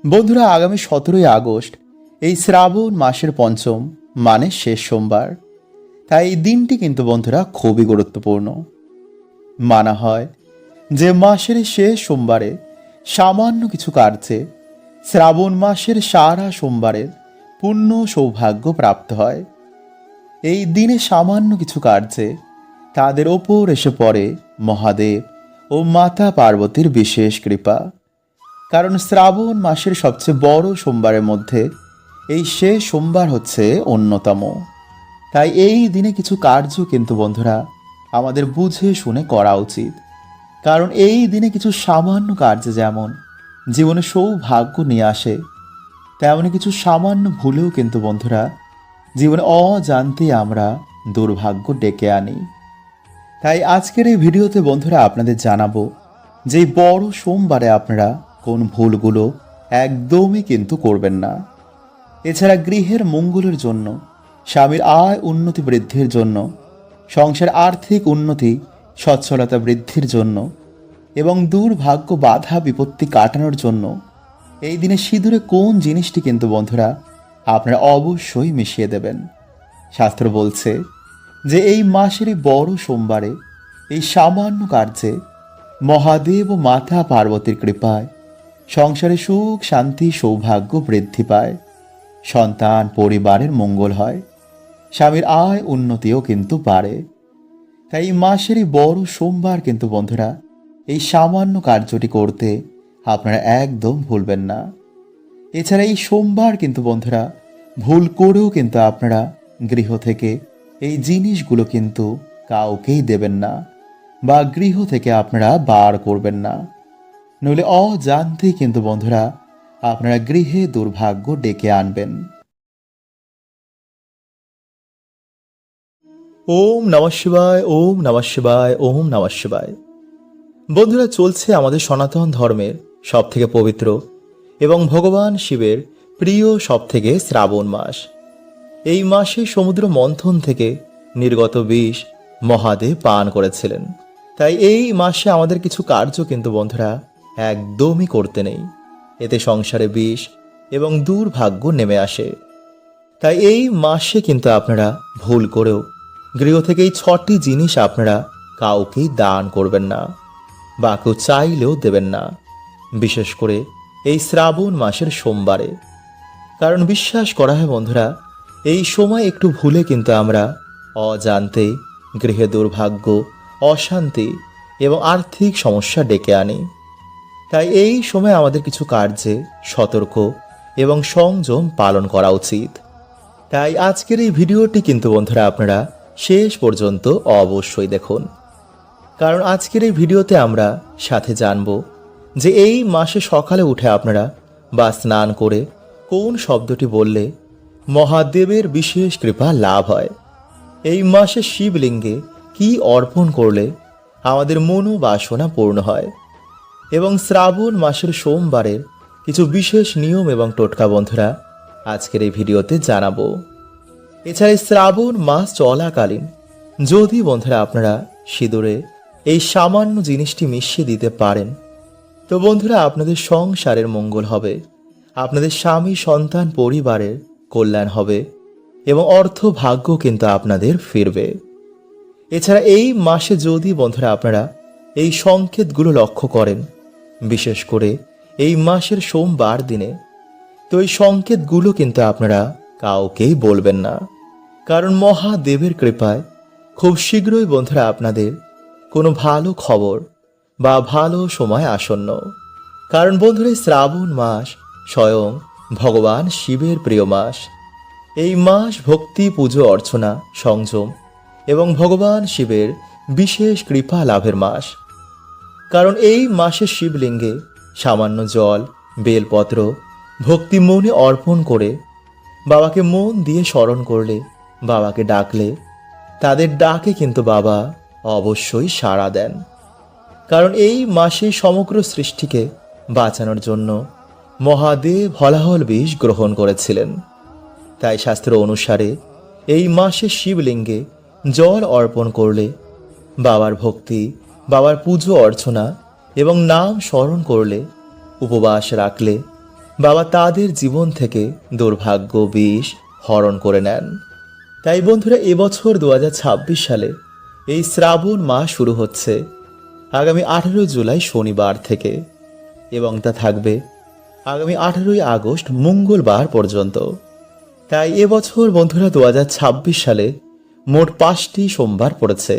বন্ধুরা, আগামী 17ই আগস্ট এই শ্রাবণ মাসের পঞ্চম মানে শেষ সোমবার। তাই এই দিনটি কিন্তু বন্ধুরা খুবই গুরুত্বপূর্ণ। মানা হয় যে মাসের এই শেষ সোমবারে সামান্য কিছু কার্যে শ্রাবণ মাসের সারা সোমবারের পূর্ণ সৌভাগ্য প্রাপ্ত হয়। এই দিনে সামান্য কিছু কার্যে তাদের ওপর এসে পড়ে মহাদেব ও মাতা পার্বতীর বিশেষ কৃপা। কারণ শ্রাবণ মাসের সবচেয়ে বড় সোমবারের মধ্যে এই শেষ সোমবার হচ্ছে অন্যতম। তাই এই দিনে কিছু কার্য কিন্তু বন্ধুরা আমাদের বুঝে শুনে করা উচিত। কারণ এই দিনে কিছু সামান্য কার্য যেমন জীবনে সৌভাগ্য নিয়ে আসে, তেমনি কিছু সামান্য ভুলেও কিন্তু বন্ধুরা জীবনে অজান্তে আমরা দুর্ভাগ্য ডেকে আনি। তাই আজকের এই ভিডিওতে বন্ধুরা আপনাদের জানাবো যে এই বড় সোমবারে আপনারা কোন ভুলগুলো একদমই কিন্তু করবেন না। এছাড়া গৃহের মঙ্গলের জন্য, স্বামীর আয় উন্নতি বৃদ্ধির জন্য, সংসার আর্থিক উন্নতি সচ্ছলতা বৃদ্ধির জন্য এবং দুর্ভাগ্য বাধা বিপত্তি কাটানোর জন্য এই দিনে সিঁদুরে কোন জিনিসটি কিন্তু বন্ধুরা আপনারা অবশ্যই মিশিয়ে দেবেন। শাস্ত্র বলছে যে এই মাসেরই বড় সোমবারে এই সামান্য কার্যে মহাদেব ও মাতা পার্বতীর কৃপায় সংসারে সুখ শান্তি সৌভাগ্য বৃদ্ধি পায়, সন্তান পরিবারের মঙ্গল হয়, স্বামীর আয় উন্নতিও কিন্তু বাড়ে। তাই এই মাসেরই বড় সোমবার কিন্তু বন্ধুরা এই সামান্য কার্যটি করতে আপনারা একদম ভুলবেন না। এছাড়া এই সোমবার কিন্তু বন্ধুরা ভুল করেও কিন্তু আপনারা গৃহ থেকে এই জিনিসগুলো কিন্তু কাউকেই দেবেন না বা গৃহ থেকে আপনারা বার করবেন না, নইলে অজান্তেই কিন্তু বন্ধুরা আপনারা গৃহে দুর্ভাগ্য ডেকে আনবেন। ওম নমঃ শিবায়, ওম নমঃ শিবায়, ওম নমঃ শিবায়। বন্ধুরা, চলছে আমাদের সনাতন ধর্মের সব থেকে পবিত্র এবং ভগবান শিবের প্রিয় সব থেকে শ্রাবণ মাস। এই মাসে সমুদ্র মন্থন থেকে নির্গত বিষ মহাদেব পান করেছিলেন। তাই এই মাসে আমাদের কিছু কার্য কিন্তু বন্ধুরা একদমই করতে নেই, এতে সংসারে বিষ এবং দুর্ভাগ্য নেমে আসে। তাই এই মাসে কিন্তু আপনারা ভুল করেও গৃহ থেকে এই 6টি জিনিস আপনারা কাউকেই দান করবেন না বা কেউ চাইলেও দেবেন না, বিশেষ করে এই শ্রাবণ মাসের সোমবারে। কারণ বিশ্বাস করা হয় বন্ধুরা এই সময় একটু ভুলে কিন্তু আমরা অজান্তে গৃহে দুর্ভাগ্য, অশান্তি এবং আর্থিক সমস্যা ডেকে আনি। তাই এই সময় আমাদের কিছু কার্যে সতর্ক এবং সংযম পালন করা উচিত। তাই আজকের এই ভিডিওটি কিন্তু বন্ধুরা আপনারা শেষ পর্যন্ত অবশ্যই দেখুন। কারণ আজকের এই ভিডিওতে আমরা সাথে জানব যে এই মাসে সকালে উঠে আপনারা বা স্নান করে কোন শব্দটি বললে মহাদেবের বিশেষ কৃপা লাভ হয়, এই মাসে শিবলিঙ্গে কি অর্পণ করলে আমাদের মনোবাসনা পূর্ণ হয়, এবং শ্রাবণ মাসের সোমবারের কিছু বিশেষ নিয়ম এবং টোটকা বন্ধুরা আজকের এই ভিডিওতে জানাবো। এছাড়া শ্রাবণ মাস চলাকালীন যদি বন্ধুরা আপনারা সিঁদুরে এই সামান্য জিনিসটি মিশিয়ে দিতে পারেন, তো বন্ধুরা আপনাদের সংসারের মঙ্গল হবে, আপনাদের স্বামী সন্তান পরিবারের কল্যাণ হবে এবং অর্থ ভাগ্য কিন্তু আপনাদের ফিরবে। এছাড়া এই মাসে যদি বন্ধুরা আপনারা এই সংকেতগুলো লক্ষ্য করেন, বিশেষ করে এই মাসের সোমবার দিনে, তো এই সংকেতগুলো কিন্তু আপনারা কাউকেই বলবেন না। কারণ মহাদেবের কৃপায় খুব শীঘ্রই বন্ধুরা আপনাদের কোনো ভালো খবর বা ভালো সময় আসন্ন। কারণ বন্ধুরা শ্রাবণ মাস স্বয়ং ভগবান শিবের প্রিয় মাস। এই মাস ভক্তি, পুজো অর্চনা, সংযম এবং ভগবান শিবের বিশেষ কৃপা লাভের মাস। কারণ এই মাসে শিবলিঙ্গে সামান্য জল, বেলপত্র ভক্তি মনে অর্পণ করে বাবাকে মন দিয়ে স্মরণ করলে, বাবাকে ডাকলে তাদের ডাকে কিন্তু বাবা অবশ্যই সাড়া দেন। কারণ এই মাসে সমগ্র সৃষ্টিকে বাঁচানোর জন্য মহাদেব হলাহল বিষ গ্রহণ করেছিলেন। তাই শাস্ত্র অনুসারে এই মাসে শিবলিঙ্গে জল অর্পণ করলে, বাবার ভক্তি, বাবার পুজো অর্চনা এবং নাম স্মরণ করলে, উপবাস রাখলে বাবা তাদের জীবন থেকে দুর্ভাগ্য বিষ হরণ করে নেন। তাই বন্ধুরা, এবছর 2026 সালে এই শ্রাবণ মাস শুরু হচ্ছে আগামী 18 জুলাই শনিবার থেকে, এবং তা থাকবে আগামী 18 আগস্ট মঙ্গলবার পর্যন্ত। তাই এবছর বন্ধুরা 2026 সালে মোট 5টি সোমবার পড়েছে।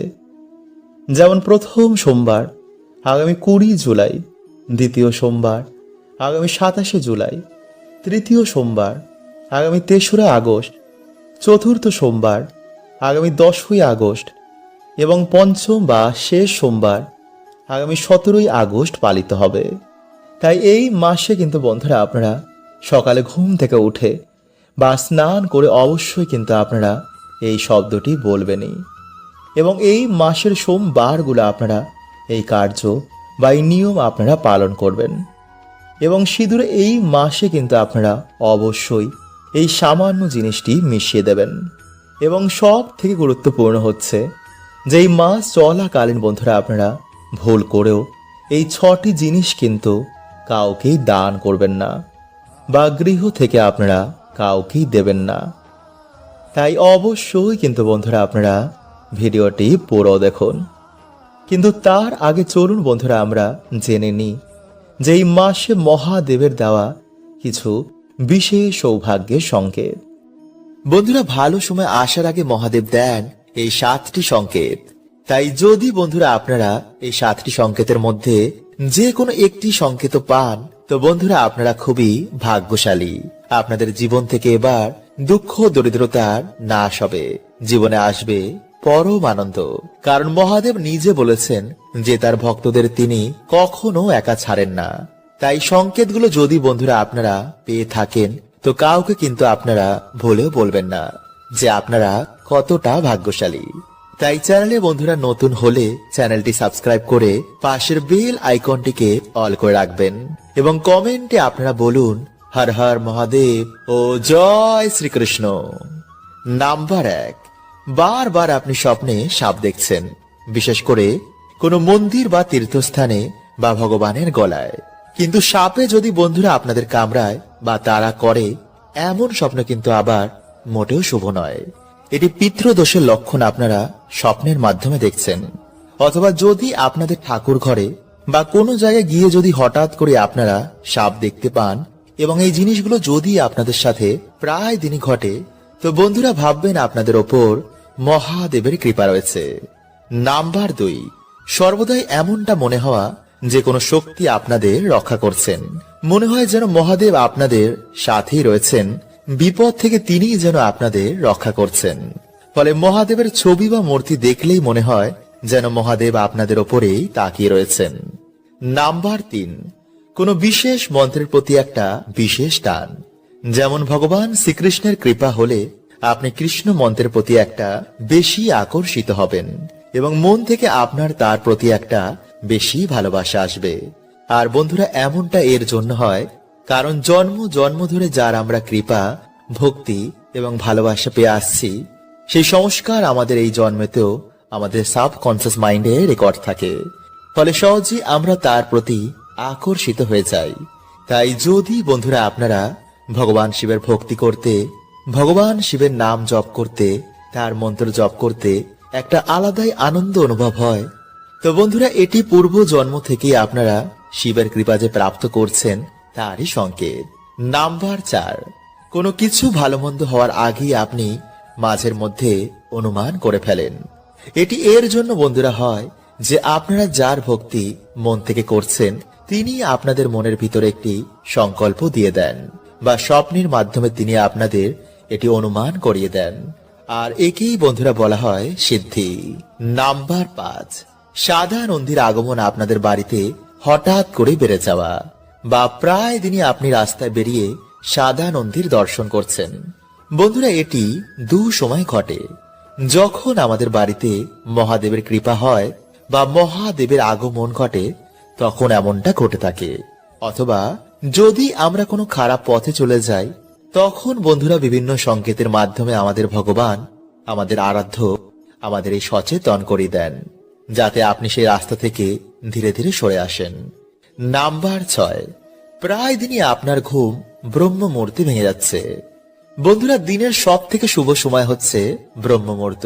যেমন প্রথম সোমবার আগামী 20 জুলাই, দ্বিতীয় সোমবার আগামী 27 জুলাই, তৃতীয় সোমবার আগামী 3রা আগস্ট, চতুর্থ সোমবার আগামী 10ই আগস্ট এবং পঞ্চম বা শেষ সোমবার আগামী 17ই আগস্ট পালিত হবে। তাই এই মাসে কিন্তু বন্ধুরা আপনারা সকালে ঘুম থেকে উঠে বা স্নান করে অবশ্যই কিন্তু আপনারা এই শব্দটি বলবেনই, এবং এই মাসের সোমবারগুলো আপনারা এই কার্য বা এই নিয়ম আপনারা পালন করবেন। এবং সিঁদুরে এই মাসে কিন্তু আপনারা অবশ্যই এই সামান্য জিনিসটি মিশিয়ে দেবেন। এবং সব থেকে গুরুত্বপূর্ণ হচ্ছে যে এই মাস চলাকালীন বন্ধুরা আপনারা ভুল করেও এই 6টি জিনিস কিন্তু কাউকেই দান করবেন না বা গৃহ থেকে আপনারা কাউকেই দেবেন না। তাই অবশ্যই কিন্তু বন্ধুরা আপনারা ভিডিওটি পুরো দেখুন। কিন্তু তার আগে চলুন বন্ধুরা আমরা জেনে নিই যে এই মাসে মহাদেবের দেওয়া কিছু বিশেষ সৌভাগ্যের সংকেত। বন্ধুরা, ভালো সময় আসার আগে মহাদেব দেন এই 7টি সংকেত। তাই যদি বন্ধুরা আপনারা এই 7টি সংকেতের মধ্যে যে কোনো একটি সংকেত পান, তো বন্ধুরা আপনারা খুবই ভাগ্যশালী। আপনাদের জীবন থেকে এবার দুঃখ দরিদ্রতার নাশ হবে, জীবনে আসবে পরম আনন্দ। কারণ মহাদেব নিজে বলেছেন যে তার ভক্তদের তিনি কখনো একা ছাড়েন না। তাই সংকেতগুলো যদি বন্ধুরা আপনারা পেয়ে থাকেন, তো কাউকে কিন্তু আপনারা ভুলেও বলবেন না যে আপনারা কতটা ভাগ্যশালী। তাই চ্যানেলে বন্ধুরা নতুন হলে চ্যানেলটি সাবস্ক্রাইব করে পাশের বেল আইকনটিকে অল করে রাখবেন, এবং কমেন্টে আপনারা বলুন হর হর মহাদেব ও জয় শ্রীকৃষ্ণ। নাম্বার 1, বারবার আপনি স্বপ্নে সাপ দেখছেন, বিশেষ করে কোনো মন্দির বা তীর্থস্থানে বা ভগবানের গলায়। কিন্তু সাপে যদি বন্ধুরা আপনাদের কামড়ায় বা তাড়া করে, এমন স্বপ্ন কিন্তু আবার মোটেও শুভ নয়। এটি পিতৃদোষের লক্ষণ আপনারা স্বপ্নের মাধ্যমে দেখছেন। অথবা যদি আপনাদের ঠাকুর ঘরে বা কোনো জায়গায় গিয়ে যদি হঠাৎ করে আপনারা সাপ দেখতে পান, এবং এই জিনিসগুলো যদি আপনাদের সাথে প্রায় দিনই ঘটে, তো বন্ধুরা ভাববেন আপনাদের ওপর মহাদেবের কৃপা রয়েছে। নাম্বার 2, সর্বদাই এমনটা মনে হওয়া যে কোনো শক্তি আপনাদের রক্ষা করছেন। মনে হয় যেন মহাদেব আপনাদের সাথেই রয়েছেন, বিপদ থেকে তিনিই যেন আপনাদের রক্ষা করছেন। ফলে মহাদেবের ছবি বা মূর্তি দেখলেই মনে হয় যেন মহাদেব আপনাদের ওপরেই তাকিয়ে রয়েছেন। নাম্বার 3, কোনো বিশেষ মন্ত্রের প্রতি একটা বিশেষ টান। যেমন ভগবান শ্রীকৃষ্ণের কৃপা হলে আপনি কৃষ্ণ মন্ত্রের প্রতি একটা বেশি আকর্ষিত হবেন, এবং মন থেকে আপনার তার প্রতি একটা বেশি ভালোবাসা আসবে। আর বন্ধুরা এমনটা এর জন্য হয় কারণ জন্ম জন্ম ধরে যার আমরা কৃপা, ভক্তি এবং ভালোবাসা পেয়ে আসছি, সেই সংস্কার আমাদের এই জন্মেতেও আমাদের সাবকনসিয়াস মাইন্ডে রেকর্ড থাকে। ফলে সহজেই আমরা তার প্রতি আকর্ষিত হয়ে যাই। তাই যদি বন্ধুরা আপনারা ভগবান শিবের ভক্তি করতে, ভগবান শিবের নাম জপ করতে, তার মন্ত্র জপ করতে একটা আলাদাই আনন্দ অনুভব হয়, তো বন্ধুরা এটি পূর্ব জন্ম থেকেই আপনারা শিবের কৃপা যে প্রাপ্ত করছেন তারই সংকেত। নাম্বার 4, কোনো কিছু ভালো মন্দ হওয়ার আগেই আপনি মাঝের মধ্যে অনুমান করে ফেলেন। এটি এর জন্য বন্ধুরা হয় যে আপনারা যার ভক্তি মন থেকে করছেন, তিনি আপনাদের মনের ভিতরে একটি সংকল্প দিয়ে দেন, বা স্বপ্নের মাধ্যমে তিনি আপনাদের এটি অনুমান করিয়ে দেন। আর একেই বন্ধুরা বলা হয় সিদ্ধি। নাম্বার 5, সাদা নন্দীর আগমন আপনাদের বাড়িতে হঠাৎ করে বেড়ে যাওয়া, বা প্রায় দিনই আপনি রাস্তায় বেরিয়ে সাদা নন্দীর দর্শন করছেন। বন্ধুরা এটি 2 সময় ঘটে, যখন আমাদের বাড়িতে মহাদেবের কৃপা হয় বা মহাদেবের আগমন ঘটে, তখন এমনটা ঘটে থাকে। অথবা যদি আমরা কোনো খারাপ পথে চলে যাই, তখন বন্ধুরা বিভিন্ন সংকেতের মাধ্যমে আমাদের ভগবান, আমাদের আরাধ্য আমাদের এই সচেতন করে দেন, যাতে আপনি সেই রাস্তা থেকে ধীরে ধীরে সরে আসেন। নাম্বার 6, প্রায় দিনই আপনার ঘুম ব্রহ্ম মুহূর্তে ভেঙে যাচ্ছে। বন্ধুরা, দিনের সব থেকে শুভ সময় হচ্ছে ব্রহ্ম মুহূর্ত।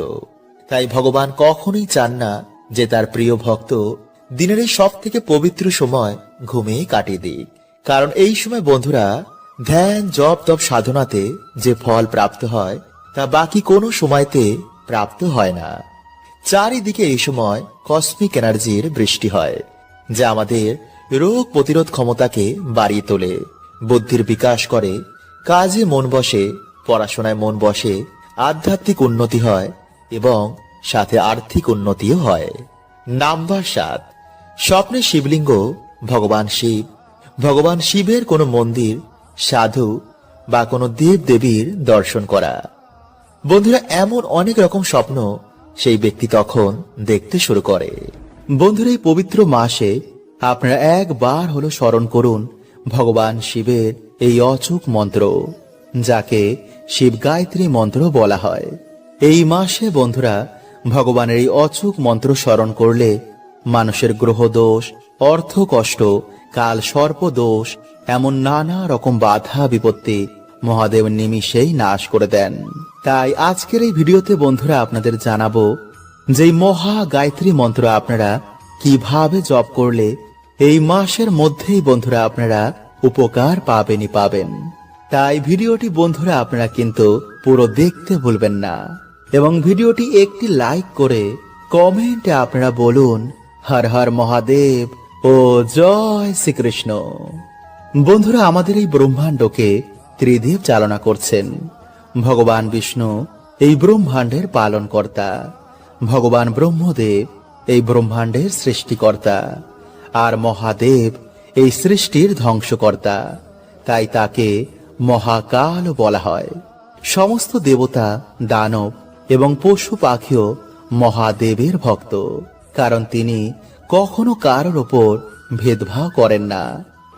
তাই ভগবান কখনোই চান না যে তার প্রিয় ভক্ত দিনের এই সব থেকে পবিত্র সময় ঘুমিয়ে কাটিয়ে দিক। কারণ এই সময় বন্ধুরা ধ্যান জপ তপ সাধনাতে যে ফল প্রাপ্ত হয় তা বাকি কোনো সময়তে প্রাপ্ত হয় না। চারিদিকে এই সময় কসমিক এনার্জির বৃষ্টি হয়, যা আমাদের রোগ প্রতিরোধ ক্ষমতাকে বাড়িয়ে তোলে, বুদ্ধির বিকাশ করে, কাজে মন বসে, পড়াশোনায় মন বসে, আধ্যাত্মিক উন্নতি হয় এবং সাথে আর্থিক উন্নতিও হয়। নাম্বার 7, স্বপ্নে শিবলিঙ্গ ভগবান শিব। ভগবান শিবের কোনো মন্দির, সাধু বা কোনো দেব দেবীর দর্শন করা। বন্ধুরা, এমন অনেক রকম স্বপ্ন সেই ব্যক্তি তখন দেখতে শুরু করে। বন্ধুরা, এই পবিত্র মাসে আপনারা একবার হলো স্মরণ করুন ভগবান শিবের এই অচূক মন্ত্র, যাকে শিব গায়ত্রী মন্ত্র বলা হয়। এই মাসে বন্ধুরা ভগবানের এই অচূক মন্ত্র স্মরণ করলে মানুষের গ্রহ দোষ, অর্থ কষ্ট, কাল সর্প দোষ, এমন নানা রকম বাধা বিপত্তি মহাদেব নিমিষেই নাশ করে দেন। তাই আজকের এই ভিডিওতে বন্ধুরা আপনাদের জানাবো যে মহা গায়ত্রী মন্ত্র আপনারা কিভাবে জপ করলে এই মাসের মধ্যেই বন্ধুরা আপনারা উপকার পাবেনই পাবেন। তাই ভিডিওটি বন্ধুরা আপনারা কিন্তু পুরো দেখতে ভুলবেন না এবং ভিডিওটি একটি লাইক করে কমেন্টে আপনারা বলুন হর হর মহাদেব ও জয় শ্রীকৃষ্ণ। বন্ধুরা, আমাদের এই ব্রহ্মাণ্ডকে ত্রিদেব চালনা করছেন। ভগবান বিষ্ণু এই ব্রহ্মাণ্ডের পালনকর্তা, ভগবান ব্রহ্মদেব এই ব্রহ্মাণ্ডের সৃষ্টিকর্তা, আর মহাদেব এই সৃষ্টির ধ্বংসকর্তা। তাই তাকে মহাকাল বলা হয়। সমস্ত দেবতা, দানব এবং পশু পাখিও মহাদেবের ভক্ত, কারণ তিনি কখনো কারোর ওপর ভেদভাব করেন না।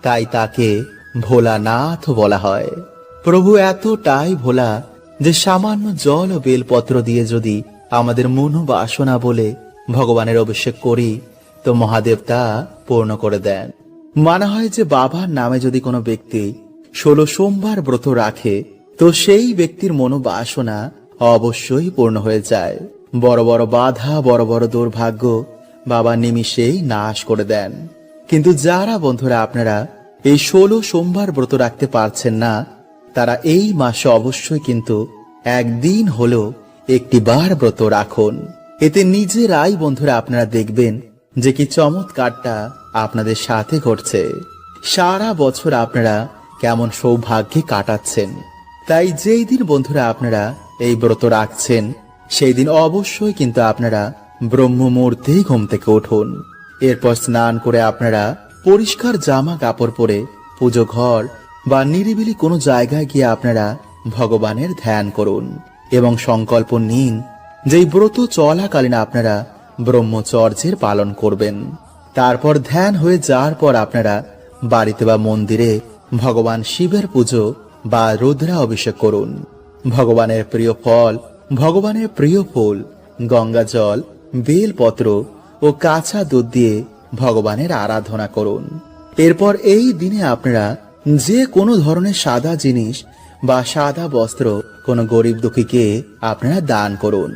তাই তাকে ভোলানাথ বলা হয়। প্রভু এতটাই ভোলা যে সামান্য জল ও বেলপত্র দিয়ে যদি আমাদের মনোবাসনা বলে ভগবানের অভিষেক করি তো মহাদেব তা পূর্ণ করে দেন। মানা হয় যে বাবার নামে যদি কোনো ব্যক্তি 16 সোমবার ব্রত রাখে তো সেই ব্যক্তির মনোবাসনা অবশ্যই পূর্ণ হয়ে যায়। বড় বড় বাধা, বড় বড় দুর্ভাগ্য বাবা নিমিষেই নাশ করে দেন। কিন্তু যারা বন্ধুরা আপনারা এই 16 সোমবার ব্রত রাখতে পারছেন না, তারা এই মাসে অবশ্যই কিন্তু একদিন হলো একটি বার ব্রত রাখুন। এতে নিজেরাই বন্ধুরা আপনারা দেখবেন যে কি চমৎকারটা আপনাদের সাথে ঘটছে। সারা বছর আপনারা কেমন সৌভাগ্যে কাটাচ্ছেন। তাই যেই দিন বন্ধুরা আপনারা এই ব্রত রাখছেন সেই দিন অবশ্যই কিন্তু আপনারা ব্রহ্ম মুহূর্তেই ঘুম থেকে উঠুন। এরপর স্নান করে আপনারা পরিষ্কার জামা কাপড় পরে পুজো ঘর বা নিরিবিলি কোনো জায়গায় গিয়ে আপনারা ভগবানের ধ্যান করুন এবং সংকল্প নিন যে ব্রত চলাকালীন আপনারা ব্রহ্মচর্যের পালন করবেন। তারপর ধ্যান হয়ে যাওয়ার পর আপনারা বাড়িতে বা মন্দিরে ভগবান শিবের পুজো বা রুদ্রা অভিষেক করুন। ভগবানের প্রিয় ফল, ভগবানের প্রিয় ফুল, গঙ্গা জল, বেলপত্র ও কাঁচা দুধ দিয়ে ভগবানের আরাধনা করুন। এরপর এই দিনে আপনারা যে কোনো ধরনের সাদা জিনিস বা সাদা বস্ত্র কোনো গরিব দুঃখীকে আপনারা দান করুন।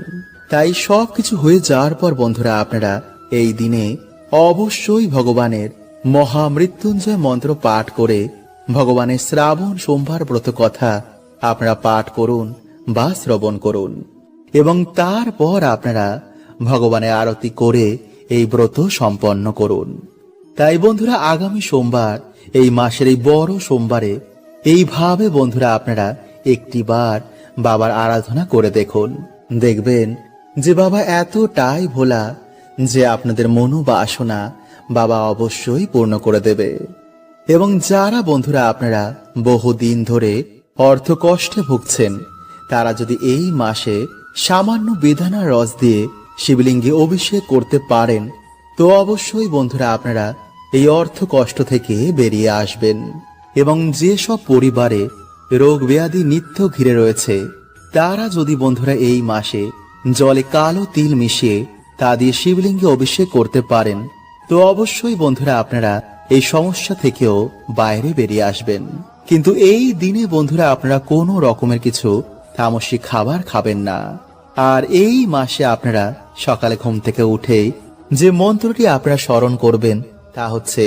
তাই সবকিছু হয়ে যাওয়ার পর বন্ধুরা আপনারা এই দিনে অবশ্যই ভগবানের মহামৃত্যুঞ্জয় মন্ত্র পাঠ করে ভগবানের শ্রাবণ সোমবার ব্রত কথা আপনারা পাঠ করুন বা শ্রবণ করুন এবং তারপর আপনারা ভগবানের আরতি করে এই ব্রত সম্পন্ন করুন। তাই বন্ধুরা আগামী সোমবার, এই মাসের এই বড় সোমবারে এইভাবে বন্ধুরা আপনারা একটিবার বাবার আরাধনা করে দেখুন। দেখবেন যে বাবা এতটাই ভোলা যে আপনাদের মনোবাসনা বাবা অবশ্যই পূর্ণ করে দেবে। এবং যারা বন্ধুরা আপনারা বহুদিন ধরে অর্থ কষ্টে ভুগছেন, তারা যদি এই মাসে সামান্য বেদানা রস দিয়ে শিবলিঙ্গে অভিষেক করতে পারেন তো অবশ্যই বন্ধুরা আপনারা এই অর্থ কষ্ট থেকে বেরিয়ে আসবেন। এবং যেসব পরিবারে রোগ ব্যাধি নিত্য ঘিরে রয়েছে তারা যদি বন্ধুরা এই মাসে জলে কালো তিল মিশিয়ে তা দিয়ে শিবলিঙ্গে অভিষেক করতে পারেন তো অবশ্যই বন্ধুরা আপনারা এই সমস্যা থেকেও বাইরে বেরিয়ে আসবেন। কিন্তু এই দিনে বন্ধুরা আপনারা কোনো রকমের কিছু তামসিক খাবার খাবেন না। আর এই মাসে আপনারা সকালে ঘুম থেকে উঠেই যে মন্ত্রটি আপনারা স্মরণ করবেন তা হচ্ছে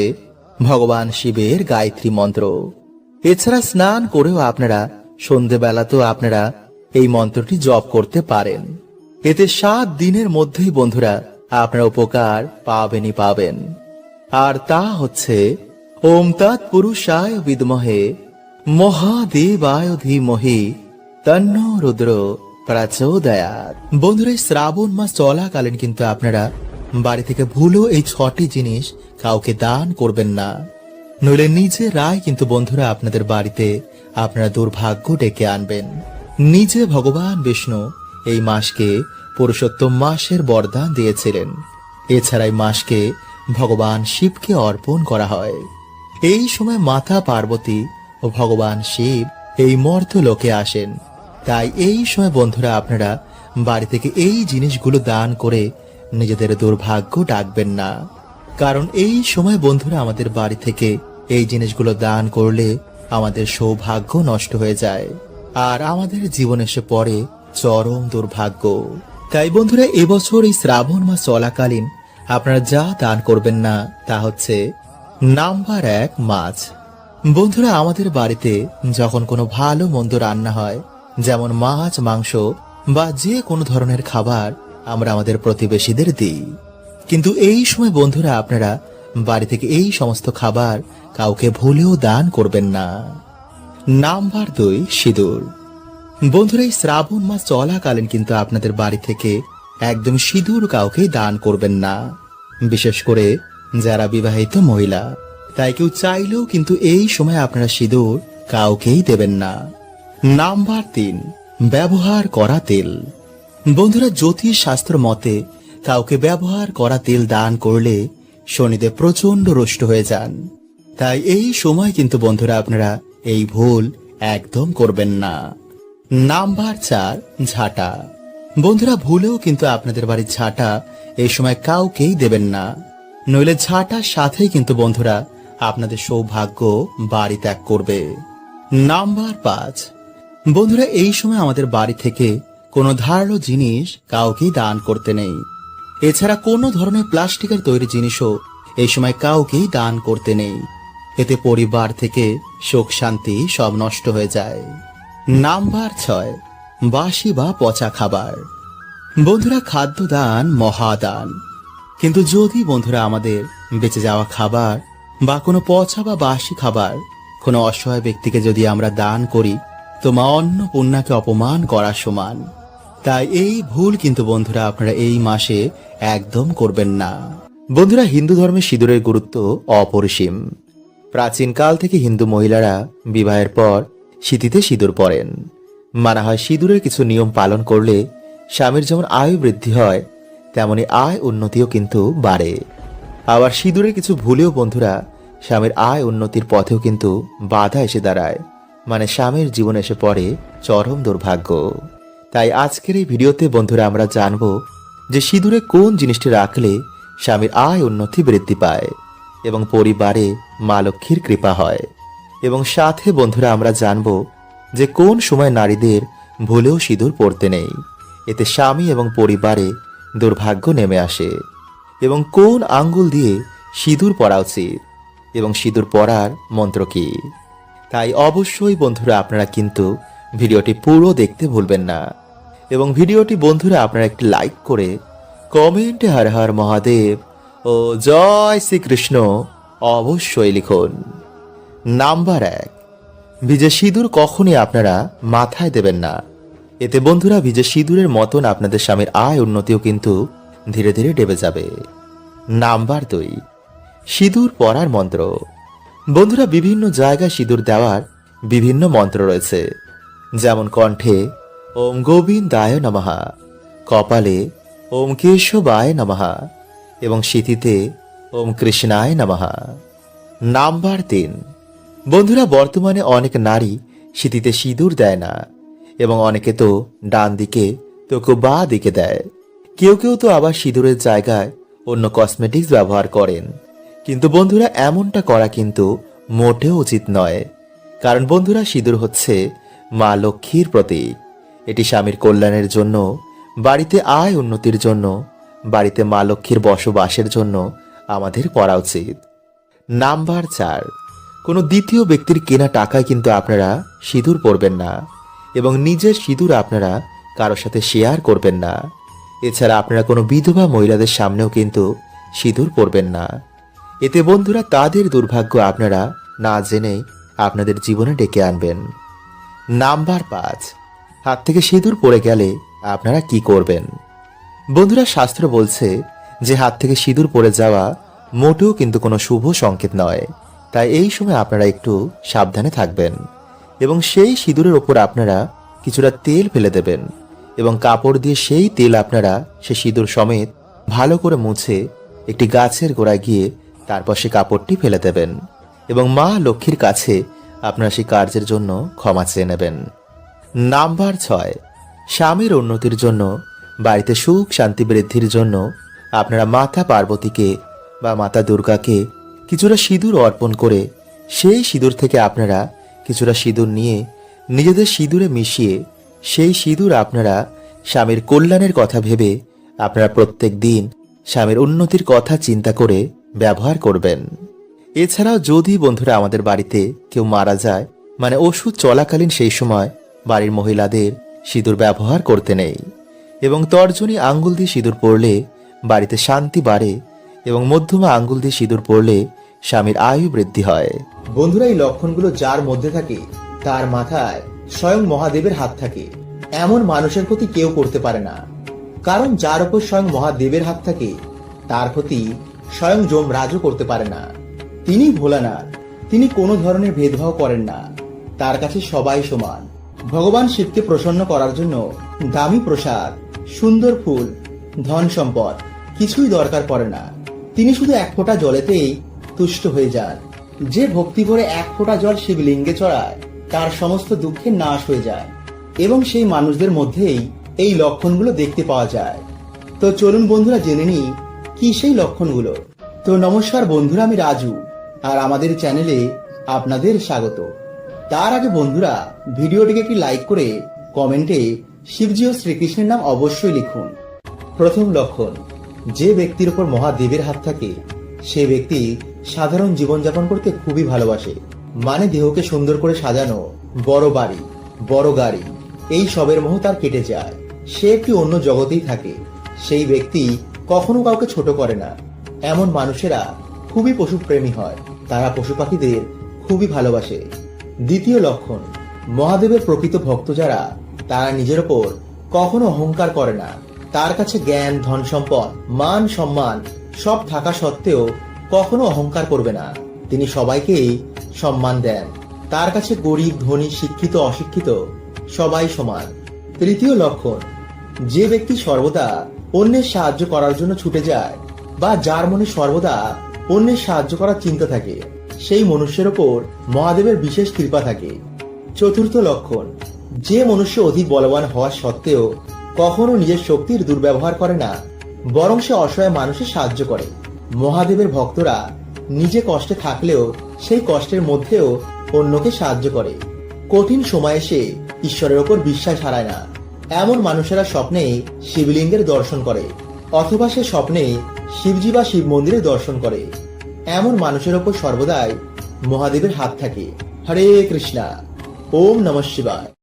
ভগবান শিবের গায়ত্রী মন্ত্র। এছাড়া স্নান করেও আপনারা সন্ধেবেলাতেও আপনারা এই মন্ত্রটি জপ করতে পারেন। এতে 7 দিনের মধ্যেই বন্ধুরা আপনারা উপকার পাবেনই পাবেন। আর তা হচ্ছে ওম তৎপুরুষায় বিদ্মহে মহাদেবায় ধীমহি তন্নো রুদ্র প্রচোদয়াৎ। বন্ধুরা এই শ্রাবণ মাস চলাকালীন কিন্তু আপনারা বাড়ি থেকে ভুলেও এই 6টি জিনিস কাউকে দান করবেন না, নইলে নিজেরাই কিন্তু বন্ধুরা আপনাদের বাড়িতে আপনারা দুর্ভাগ্য ডেকে আনবেন। নিজে ভগবান বিষ্ণু এই মাসকে পুরুষোত্তম মাসের বরদান দিয়েছিলেন। এছাড়া এই মাসকে ভগবান শিবকে অর্পণ করা হয়। এই সময় মাতা পার্বতী ও ভগবান শিব এই মর্ত্যলোকে আসেন। তাই এই সময় বন্ধুরা আপনারা বাড়ি থেকে এই জিনিসগুলো দান করে নিজেদের দুর্ভাগ্য ডাকবেন না। কারণ এই সময় বন্ধুরা আমাদের বাড়ি থেকে এই জিনিসগুলো দান করলে আমাদের সৌভাগ্য নষ্ট হয়ে যায় আর আমাদের জীবন এসে পড়ে চরম দুর্ভাগ্য। তাই বন্ধুরা এবছর এই শ্রাবণ মাস চলাকালীন আপনারা যা দান করবেন না তা হচ্ছে নাম্বার 1 মাছ। বন্ধুরা আমাদের বাড়িতে যখন কোনো ভালো মন্দ রান্না হয়, যেমন মাছ মাংস বা যে কোনো ধরনের খাবার আমরা আমাদের প্রতিবেশীদের দিই। কিন্তু এই সময় বন্ধুরা আপনারা বাড়ি থেকে এই সমস্ত খাবার কাউকে ভুলেও দান করবেন না। নাম্বার 2 সিঁদুর। বন্ধুরা এই শ্রাবণ মাস চলাকালীন কিন্তু আপনাদের বাড়ি থেকে একদম সিঁদুর কাউকে দান করবেন না, বিশেষ করে যারা বিবাহিত মহিলা। তাই কেউ চাইলেও কিন্তু এই সময় আপনারা সিঁদুর কাউকেই দেবেন না। নাম্বার 3 ব্যবহার করা তেল। বন্ধুরা জ্যোতিষ শাস্ত্র মতে কাউকে ব্যবহার করা তেল দান করলে শনিদেব প্রচন্ড রুষ্ট হয়ে যান। তাই এই সময় কিন্তু বন্ধুরা আপনারা এই ভুল একদম করবেন না। নাম্বার 4 ঝাঁটা। বন্ধুরা ভুলেও কিন্তু আপনাদের বাড়ির ঝাঁটা এই সময় কাউকেই দেবেন না, নইলে ঝাঁটার সাথেই কিন্তু বন্ধুরা আপনাদের সৌভাগ্য বাড়ি ত্যাগ করবে। নাম্বার 5 বন্ধুরা এই সময় আমাদের বাড়ি থেকে কোনো ধারালো জিনিস কাউকেই দান করতে নেই। এছাড়া কোনো ধরনের প্লাস্টিকের তৈরি জিনিসও এই সময় কাউকেই দান করতে নেই। এতে পরিবার থেকে সুখ শান্তি সব নষ্ট হয়ে যায়। নাম্বার 6 বাসি বা পচা খাবার। বন্ধুরা খাদ্য দান মহাদান, কিন্তু যদি বন্ধুরা আমাদের বেঁচে যাওয়া খাবার বা কোনো পচা বা বাসি খাবার কোনো অসহায় ব্যক্তিকে যদি আমরা দান করি তো মা অন্নপূর্ণাকে অপমান করার সমান। তাই এই ভুল কিন্তু বন্ধুরা আপনারা এই মাসে একদম করবেন না। বন্ধুরা হিন্দু ধর্মে সিঁদুরের গুরুত্ব অপরিসীম। প্রাচীনকাল থেকে হিন্দু মহিলারা বিবাহের পর সিঁথিতে সিঁদুর পরেন। মানা হয় সিঁদুরের কিছু নিয়ম পালন করলে স্বামীর যেমন আয়ু বৃদ্ধি হয় তেমনি আয় উন্নতিও কিন্তু বাড়ে। আবার সিঁদুরের কিছু ভুলেও বন্ধুরা স্বামীর আয় উন্নতির পথেও কিন্তু বাধা এসে দাঁড়ায়, মানে স্বামীর জীবন এসে পড়ে চরম দুর্ভাগ্য। তাই আজকের এই ভিডিওতে বন্ধুরা আমরা জানবো যে সিঁদুরে কোন জিনিসটি রাখলে স্বামীর আয় উন্নতি বৃদ্ধি পায় এবং পরিবারে মা লক্ষ্মীর কৃপা হয়। এবং সাথে বন্ধুরা আমরা জানবো যে কোন সময় নারীদের ভুলেও সিঁদুর পরতে নেই, এতে স্বামী এবং পরিবারে দুর্ভাগ্য নেমে আসে। এবং কোন আঙ্গুল দিয়ে সিঁদুর পরা উচিত এবং সিঁদুর পরার মন্ত্র কি। তাই অবশ্যই বন্ধুরা আপনারা কিন্তু ভিডিওটি পুরো দেখতে ভুলবেন না। এবং ভিডিওটি বন্ধুরা আপনারা একটি লাইক করে কমেন্টে হর হর মহাদেব ও জয় শ্রীকৃষ্ণ অবশ্যই লিখুন। নাম্বার 1 ভিজে সিঁদুর কখনই আপনারা মাথায় দেবেন না। এতে বন্ধুরা ভিজে সিঁদুরের মতন আপনাদের স্বামীর আয় উন্নতিও কিন্তু ধীরে ধীরে ডেবে যাবে। নাম্বার 2 সিঁদুর পরার মন্ত্র। বন্ধুরা বিভিন্ন জায়গায় সিঁদুর দেওয়ার বিভিন্ন মন্ত্র রয়েছে, যেমন কণ্ঠে ওম গোবিন্দায় নমঃ, কপালে ওম কেশবায় নমঃ এবং সিঁথিতে ওম কৃষ্ণায় নমঃ। নাম্বার 3 বন্ধুরা বর্তমানে অনেক নারী সিঁথিতে সিঁদুর দেয় না এবং অনেকে তো ডান দিকে তো কেউ বাঁ দিকে দেয়। কেউ কেউ তো আবার সিঁদুরের জায়গায় অন্য কসমেটিক্স ব্যবহার করেন। কিন্তু বন্ধুরা এমনটা করা কিন্তু মোটেও উচিত নয়, কারণ বন্ধুরা, সিঁদুর হচ্ছে মা লক্ষ্মীর প্রতীক। এটি স্বামীর কল্যাণের জন্য, বাড়িতে আয় উন্নতির জন্য, বাড়িতে মা লক্ষ্মীর বসবাসের জন্য আমাদের পরা উচিত। নাম্বার 4, কোনো দ্বিতীয় ব্যক্তির কেনা টাকায় কিন্তু আপনারা সিঁদুর পরবেন না এবং নিজের সিঁদুর আপনারা কারোর সাথে শেয়ার করবেন না। এছাড়া আপনারা কোনো বিধবা মহিলাদের সামনেও কিন্তু সিঁদুর পরবেন না। এতে বন্ধুরা, তাদের দুর্ভাগ্য আপনারা না জেনেই আপনাদের জীবনে ডেকে আনবেন। নাম্বার 5, হাত থেকে সিঁদুর পড়ে গেলে আপনারা কি করবেন? বন্ধুরা, শাস্ত্র বলছে যে হাত থেকে সিঁদুর পড়ে যাওয়া মোটেও কিন্তু কোনো শুভ সংকেত নয়। তাই এই সময় আপনারা একটু সাবধানে থাকবেন এবং সেই সিঁদুরের ওপর আপনারা কিছুটা তেল ফেলে দেবেন এবং কাপড় দিয়ে সেই তেল আপনারা সে সিঁদুর সমেত ভালো করে মুছে একটি গাছের গোড়ায় গিয়ে তারপর সে কাপড়টি ফেলে দেবেন এবং মা লক্ষ্মীর কাছে আপনারা সেই কার্যের জন্য ক্ষমা চেয়ে নেবেন। নাম্বার 6, স্বামীর উন্নতির জন্য, বাড়িতে সুখ শান্তি বৃদ্ধির জন্য আপনারা মাতা পার্বতীকে বা মাতা দুর্গাকে কিছুটা সিঁদুর অর্পণ করে সেই সিঁদুর থেকে আপনারা কিছুটা সিঁদুর নিয়ে নিজেদের সিঁদুরে মিশিয়ে সেই সিঁদুর আপনারা স্বামীর কল্যাণের কথা ভেবে আপনারা প্রত্যেক দিন স্বামীর উন্নতির কথা চিন্তা করে ব্যবহার করবেন। এছাড়াও যদি বন্ধুরা আমাদের বাড়িতে কেউ মারা যায়, মানে ওষুধ চলাকালীন সেই সময় বাড়ির মহিলাদের সিঁদুর ব্যবহার করতে নেই এবং তর্জনী আঙ্গুল দিয়ে সিঁদুর পরলে বাড়িতে শান্তি বাড়ে এবং মধ্যমা আঙ্গুল দিয়ে সিঁদুর পরলে স্বামীর আয়ু বৃদ্ধি হয়। বন্ধুরা, এই লক্ষণগুলো যার মধ্যে থাকে তার মাথায় স্বয়ং মহাদেবের হাত থাকে। এমন মানুষের ক্ষতি কেউ করতে পারে না, কারণ যার উপর স্বয়ং মহাদেবের হাত থাকে তার ক্ষতি স্বয়ং যমরাজও করতে পারে না। তিনি ভোলানাথ, তিনি কোনো ধরনের ভেদভাব করেন না, তার কাছে সবাই সমান। ভগবান শিবকে প্রসন্ন করার জন্য দামি প্রসাদ, সুন্দর ফুল, ধন সম্পদ কিছুই দরকার পড়ে না। তিনি শুধু এক ফোঁটা জলেতেই তুষ্ট হয়ে যান। যে ভক্তি ভরে এক ফোঁটা জল শিবলিঙ্গে চড়ায় তার সমস্ত দুঃখের নাশ হয়ে যায় এবং সেই মানুষদের মধ্যেই এই লক্ষণগুলো দেখতে পাওয়া যায়। তো চলুন বন্ধুরা, জেনে নিই কি সেই লক্ষণগুলো। তো নমস্কার বন্ধুরা, আমি রাজু আর আমাদের চ্যানেলে আপনাদের স্বাগত। তার আগে বন্ধুরা, ভিডিওটিকে একটি লাইক করে কমেন্টে শিবজি ও শ্রীকৃষ্ণের নাম অবশ্যই লিখুন। প্রথম লক্ষণ, যে ব্যক্তির উপর মহাদেবের হাত থাকে সে ব্যক্তি সাধারণ জীবনযাপন করতে খুবই ভালোবাসে। মানে দেহকে সুন্দর করে সাজানো, বড় বাড়ি, বড় গাড়ি, এই সবের মোহ তার কেটে যায়। সে একটি অন্য জগতেই থাকে। সেই ব্যক্তি কখনো কাউকে ছোট করে না। এমন মানুষেরা খুবই পশুপ্রেমী হয়, তারা পশু পাখিদের খুবই ভালোবাসে। দ্বিতীয় লক্ষণ, মহাদেবের প্রকৃত ভক্ত যারা, তারা নিজের ওপর কখনো অহংকার করে না। তার কাছে জ্ঞান, ধন সম্পদ, মান সম্মান সব থাকা সত্ত্বেও কখনো অহংকার করবে না। তিনি সবাইকেই সম্মান দেন। তার কাছে গরিব, ধনী, শিক্ষিত, অশিক্ষিত সবাই সমান। তৃতীয় লক্ষণ, যে ব্যক্তি সর্বদা অন্যের সাহায্য করার জন্য ছুটে যায় বা যার মনে সর্বদা অন্যের সাহায্য করার চিন্তা থাকে, সেই মনুষ্যের ওপর মহাদেবের বিশেষ কৃপা থাকে। চতুর্থ লক্ষণ, যে মনুষ্য অধিক বলবান হওয়া সত্ত্বেও কখনো নিজের শক্তির দুর্ব্যবহার করে না, বরং সে অসহায় মানুষের সাহায্য করে। মহাদেবের ভক্তরা নিজে কষ্টে থাকলেও সেই কষ্টের মধ্যেও অন্যকে সাহায্য করে। কঠিন সময়ে সে ঈশ্বরের ওপর বিশ্বাস হারায় না। এমন মানুষেরা স্বপ্নে শিবলিঙ্গের দর্শন করে অথবা সে স্বপ্নে শিবজি বা শিব মন্দিরের দর্শন করে। এমন মানুষের ওপর সর্বদাই মহাদেবের হাত থাকে। হরে কৃষ্ণা। ওম নমঃ শিবায়।